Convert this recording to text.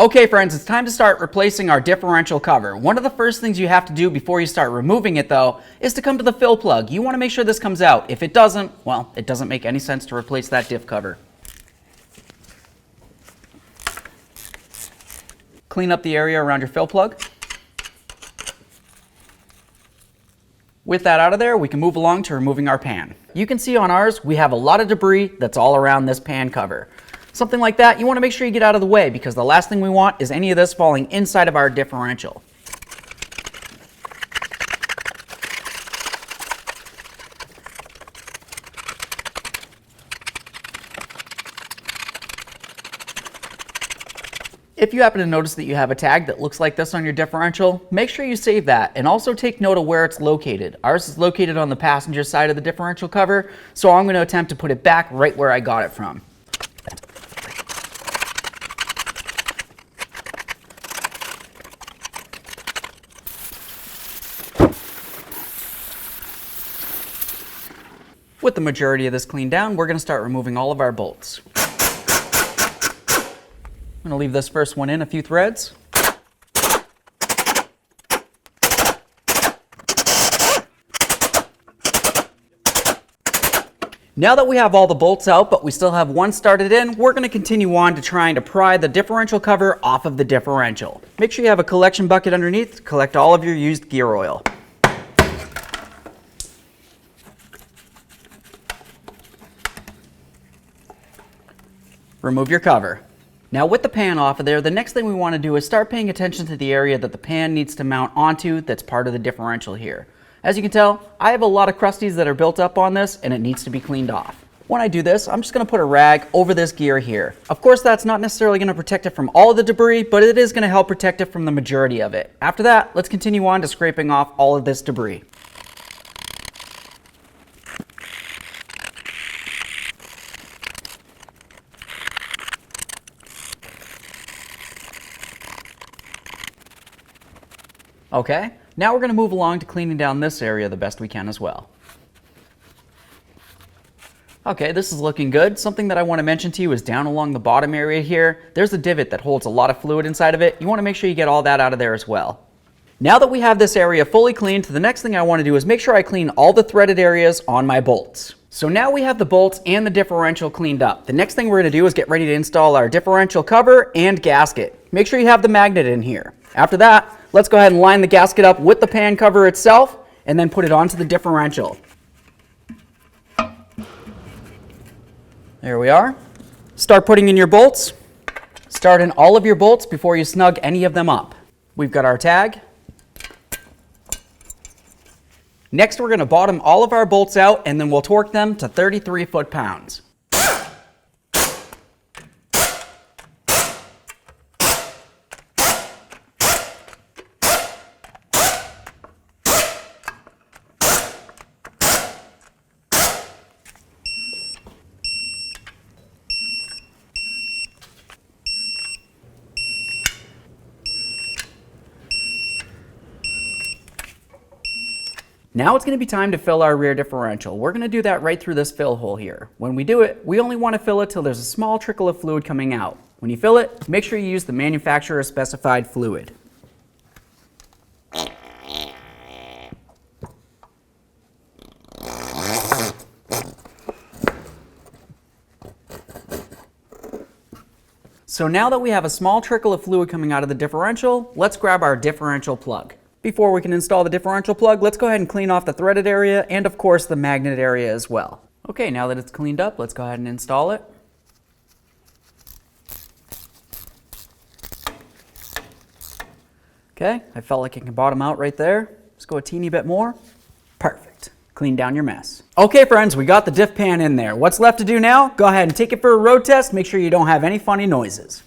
Okay friends, it's time to start replacing our differential cover. One of the first things you have to do before you start removing it though, is to come to the fill plug. You want to make sure this comes out. If it doesn't, well, it doesn't make any sense to replace that diff cover. Clean up the area around your fill plug. With that out of there, we can move along to removing our pan. You can see on ours, we have a lot of debris that's all around this pan cover. Something like that, you want to make sure you get out of the way because the last thing we want is any of this falling inside of our differential. If you happen to notice that you have a tag that looks like this on your differential, make sure you save that and also take note of where it's located. Ours is located on the passenger side of the differential cover, so I'm going to attempt to put it back right where I got it from. With the majority of this cleaned down, we're going to start removing all of our bolts. I'm going to leave this first one in a few threads. Now that we have all the bolts out, but we still have one started in, we're going to continue on to trying to pry the differential cover off of the differential. Make sure you have a collection bucket underneath to collect all of your used gear oil. Remove your cover. Now with the pan off of there, the next thing we want to do is start paying attention to the area that the pan needs to mount onto that's part of the differential here. As you can tell, I have a lot of crusties that are built up on this and it needs to be cleaned off. When I do this, I'm just going to put a rag over this gear here. Of course, that's not necessarily going to protect it from all of the debris, but it is going to help protect it from the majority of it. After that, let's continue on to scraping off all of this debris. Okay, now we're going to move along to cleaning down this area the best we can as well. Okay, this is looking good. Something that I want to mention to you is down along the bottom area here, there's a divot that holds a lot of fluid inside of it. You want to make sure you get all that out of there as well. Now that we have this area fully cleaned, the next thing I want to do is make sure I clean all the threaded areas on my bolts. So now we have the bolts and the differential cleaned up. The next thing we're going to do is get ready to install our differential cover and gasket. Make sure you have the magnet in here. After that, let's go ahead and line the gasket up with the pan cover itself and then put it onto the differential. There we are. Start putting in your bolts. Start in all of your bolts before you snug any of them up. We've got our tag. Next, we're going to bottom all of our bolts out and then we'll torque them to 33 foot-pounds. Now it's going to be time to fill our rear differential. We're going to do that right through this fill hole here. When we do it, we only want to fill it till there's a small trickle of fluid coming out. When you fill it, make sure you use the manufacturer specified fluid. So now that we have a small trickle of fluid coming out of the differential, let's grab our differential plug. Before we can install the differential plug, let's go ahead and clean off the threaded area and of course the magnet area as well. Okay, now that it's cleaned up, let's go ahead and install it. Okay, I felt like it can bottom out right there. Let's go a teeny bit more. Perfect. Clean down your mess. Okay friends, we got the diff pan in there. What's left to do now? Go ahead and take it for a road test. Make sure you don't have any funny noises.